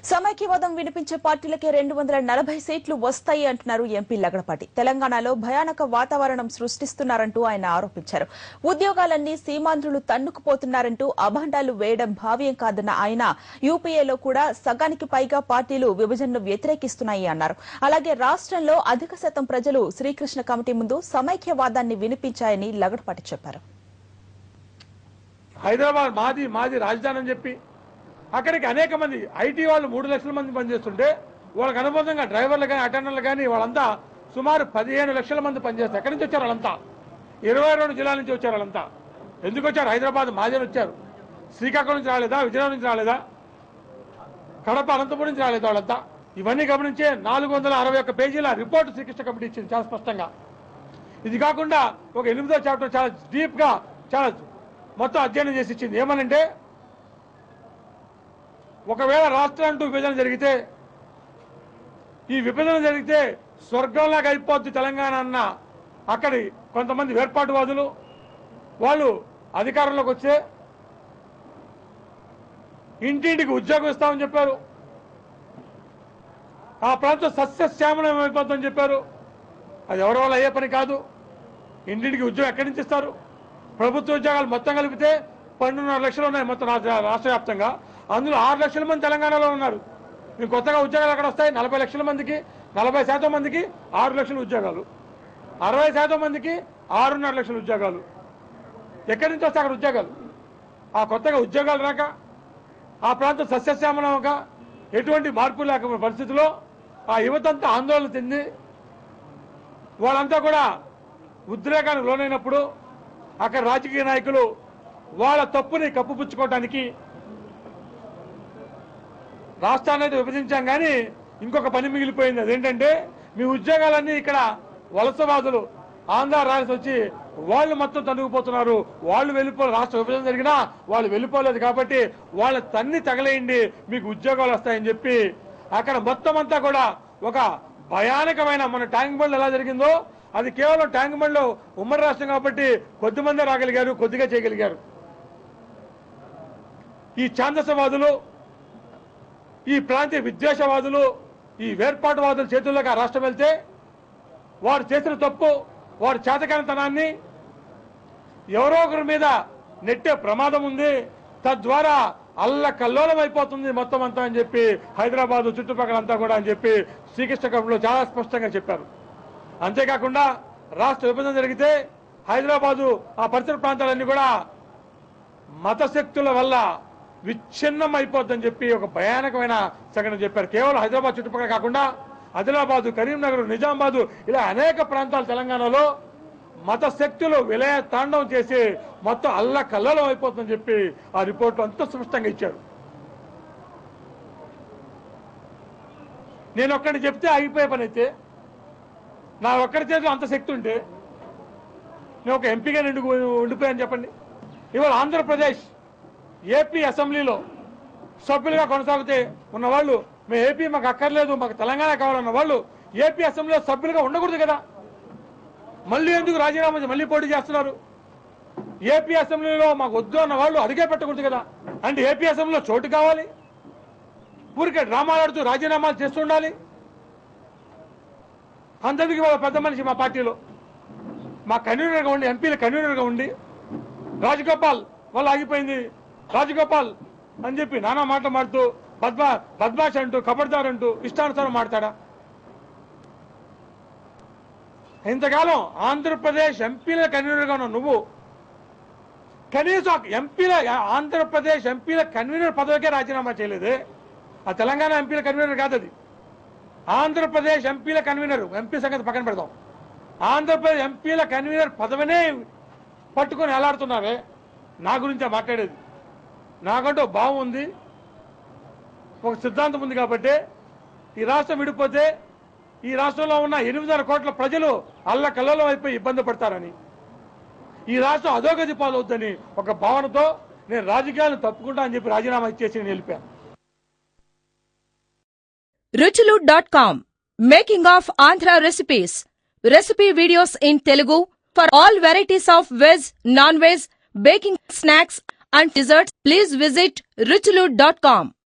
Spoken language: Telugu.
సమైక్యవాదం వినిపించే పార్టీలకే 240 సీట్లు వస్తాయి అంటున్నారు ఎంపీ లగడపాటి. తెలంగాణలో భయానక వాతావరణం సృష్టిస్తున్నారంటూ ఆయన ఆరోపించారు. ఉద్యోగాలన్నీ సీమాంధ్రులు తన్నుకుపోతున్నారంటూ అభాండాలు వేయడం భావ్యం కాదన్న ఆయన యూపీఏలో కూడా సగానికి పైగా పార్టీలు విభజనను వ్యతిరేకిస్తున్నాయి అన్నారు. అలాగే రాష్ట్రంలో అధిక శాతం ప్రజలు శ్రీకృష్ణ కమిటీ ముందు సమైక్యవాదాన్ని వినిపించాయని లగడపాటి చెప్పారు. హైదరాబాద్ మాది రాజధాని అని చెప్పి అక్కడికి అనేక మంది ఐటీ వాళ్ళు 3 లక్షల మంది పనిచేస్తుంటే వాళ్ళకి అనుబంధంగా డ్రైవర్లు కానీ అటెండర్లు కానీ వాళ్ళంతా సుమారు 15 లక్షల మంది పనిచేస్తారు. ఎక్కడి నుంచి వచ్చారు వాళ్ళంతా? 22 జిల్లాల నుంచి వచ్చారు వాళ్ళంతా. ఎందుకు వచ్చారు? హైదరాబాద్ మాది వచ్చారు. శ్రీకాకుళం నుంచి రాలేదా? విజయనగరం నుంచి రాలేదా? కడప అనంతపురం నుంచి రాలేదా? వాళ్ళంతా ఇవన్నీ గమనించే 461 పేజీల రిపోర్టు శ్రీకృష్ణ కమిటీ ఇచ్చింది చాలా స్పష్టంగా. ఇది కాకుండా ఒక 8వ చాప్టర్ చాలా డీప్ గా చాలా మొత్తం అధ్యయనం చేసి ఇచ్చింది. ఏమనంటే ఒకవేళ రాష్ట్రాంటూ విభజన జరిగితే ఈ విభజన జరిగితే స్వర్గంలాగా అయిపోద్ది తెలంగాణ అన్న అక్కడి కొంతమంది వేర్పాటువాదులు వాళ్ళు అధికారంలోకి వచ్చే ఇంటింటికి ఉద్యోగం ఇస్తామని చెప్పారు. ఆ ప్రాంతం సస్యశ్యామలం అయిపోతుందని చెప్పారు. అది ఎవరి వల్ల అయ్యే పని కాదు. ఇంటింటికి ఉద్యోగం ఎక్కడి నుంచి ఇస్తారు? ప్రభుత్వ ఉద్యోగాలు మొత్తం కలిపితే 12.5 లక్షలు ఉన్నాయి మొత్తం రాష్ట్ర వ్యాప్తంగా. అందులో 6 లక్షల మంది తెలంగాణలో ఉన్నారు. మీకు కొత్తగా ఉద్యోగాలు ఎక్కడ వస్తాయి? 40 లక్షల మందికి 40% మందికి 6 లక్షల ఉద్యోగాలు, 60% మందికి 6.5 లక్షల ఉద్యోగాలు. ఎక్కడి నుంచి వస్తాయి అక్కడ ఉద్యోగాలు? ఆ కొత్తగా ఉద్యోగాలు రాక ఆ ప్రాంతం సస్యశ్యామలంగా ఎటువంటి మార్పు లేకపోయిన పరిస్థితిలో ఆ యువతంతా ఆందోళన చెంది వాళ్ళంతా కూడా ఉద్రేకానికి లోనైనప్పుడు అక్కడ రాజకీయ నాయకులు వాళ్ళ తప్పుని కప్పుపుచ్చుకోవడానికి రాష్ట్రాన్ని అయితే విభజించాం కానీ ఇంకొక పని మిగిలిపోయింది. అదేంటంటే మీ ఉద్యోగాలన్నీ ఇక్కడ వలసవాదులు ఆంధ్ర రాసి వచ్చి వాళ్ళు మొత్తం తనుగుపోతున్నారు. వాళ్ళు వెళ్ళిపోలేదు. రాష్ట్ర విభజన జరిగినా వాళ్ళు వెళ్ళిపోలేదు కాబట్టి వాళ్ళ తన్ని తగలేయండి, మీకు ఉద్యోగాలు వస్తాయని చెప్పి అక్కడ మొత్తం అంతా కూడా ఒక భయానకమైన మన ట్యాంక్ బండ్ ఎలా జరిగిందో అది కేవలం ట్యాంక్ బండ్ లో ఉమ్మడి రాష్ట్రం కాబట్టి కొద్దిమందే రాగలిగారు, కొద్దిగా చేయగలిగారు. ఈ ఛాందసవాదులు, ఈ ప్రాంతీయ విద్వేషవాదులు, ఈ వేర్పాటువాదుల చేతుల్లోకి ఆ రాష్ట్రం వెళ్తే వారు చేసిన తప్పు, వారి చేతకానితనాన్ని ఎవరో ఒకరి మీద నెట్టే ప్రమాదం ఉంది. తద్వారా అల్లకల్లోలం అయిపోతుంది మొత్తం అంతా అని చెప్పి హైదరాబాద్ చుట్టుపక్కల అంతా కూడా అని చెప్పి శ్రీకృష్ణ కమిటీలో చాలా స్పష్టంగా చెప్పారు. అంతేకాకుండా రాష్ట్ర విభజన జరిగితే హైదరాబాదు ఆ పరిసర ప్రాంతాలన్నీ కూడా మతశక్తుల వల్ల విచ్ఛిన్నం అయిపోద్దని చెప్పి ఒక భయానకమైన సంఘటన చెప్పారు. కేవలం హైదరాబాద్ చుట్టుపక్కల కాకుండా ఆదిలాబాదు, కరీంనగర్, నిజామాబాదు ఇలా అనేక ప్రాంతాలు తెలంగాణలో మత శక్తులు విలయ తాండవం చేసి మొత్తం అల్లకల్లోలం అయిపోతుందని చెప్పి ఆ రిపోర్టు అంత స్పష్టంగా ఇచ్చారు. నేను ఒక్కడిని చెప్తే ఆగిపోయే పని అయితే నా ఒక్కడి చేతిలో అంత శక్తి ఉంటే నేను ఒక ఎంపీగా ఉండిపోయాను చెప్పండి. ఇవాళ ఆంధ్రప్రదేశ్ ఏపీ అసెంబ్లీలో సభ్యులుగా కొనసాగితే ఉన్నవాళ్ళు మేము ఏపీ మాకు అక్కర్లేదు, మాకు తెలంగాణ కావాలన్న వాళ్ళు ఏపీ అసెంబ్లీలో సభ్యులుగా ఉండకూడదు కదా. మళ్ళీ ఎందుకు రాజీనామా మళ్ళీ పోటీ చేస్తున్నారు? ఏపీ అసెంబ్లీలో మాకు వద్దు అన్న వాళ్ళు అడిగే పెట్టకూడదు కదా. అంటే ఏపీ అసెంబ్లీలో చోటు కావాలి, ఊరికే డ్రామాలు ఆడుతూ రాజీనామాలు చేస్తుండాలి. అందరికీ వాళ్ళ పెద్ద మనిషి మా పార్టీలో మా కన్వీనర్గా ఉండి, ఎంపీల కన్వీనర్గా ఉండి రాజగోపాల్ వాళ్ళు ఆగిపోయింది రాజగోపాల్ అని చెప్పి నానా మాటలు మాడుతూ బద్మాష్ అంటూ కబడ్దార్ అంటూ ఇష్టానుసారం మాడతాడా? ఇంతకాలం ఆంధ్రప్రదేశ్ ఎంపీల కన్వీనర్గా ఉన్న నువ్వు కనీసం ఆంధ్రప్రదేశ్ ఎంపీల కన్వీనర్ పదవికే రాజీనామా చేయలేదే. ఆ తెలంగాణ ఎంపీల కన్వీనర్ కాదు, అది ఆంధ్రప్రదేశ్ ఎంపీల కన్వీనర్. ఎంపీ సంగతి పక్కన పెడదాం. ఆంధ్రప్రదేశ్ ఎంపీల కన్వీనర్ పదవినే పట్టుకొని ఎలాడుతున్నావే. నా గురించే మాట్లాడేది. నాకంటూ భావం ఉంది, ఒక సిద్ధాంతం ఉంది కాబట్టి ఈ రాష్ట్రం విడిపోతే ఈ రాష్ట్రంలో ఉన్న 8.5 కోట్ల ప్రజలు అల్లకల్లోలం అయిపోయి ఇబ్బంది పడతారని, ఈ రాష్ట్రం అధోగతి పాలవుద్దని ఒక భావనతో నేను రాజకీయాలను తప్పుకుంటా అని చెప్పి రాజీనామా ఇచ్చేసి నేను వెళ్ళిపోయాను. ruchulu.com Making of Andhra recipes. Recipe videos in Telugu for all varieties of veg, non-veg, baking snacks and desserts. Please visit ruchulu.com.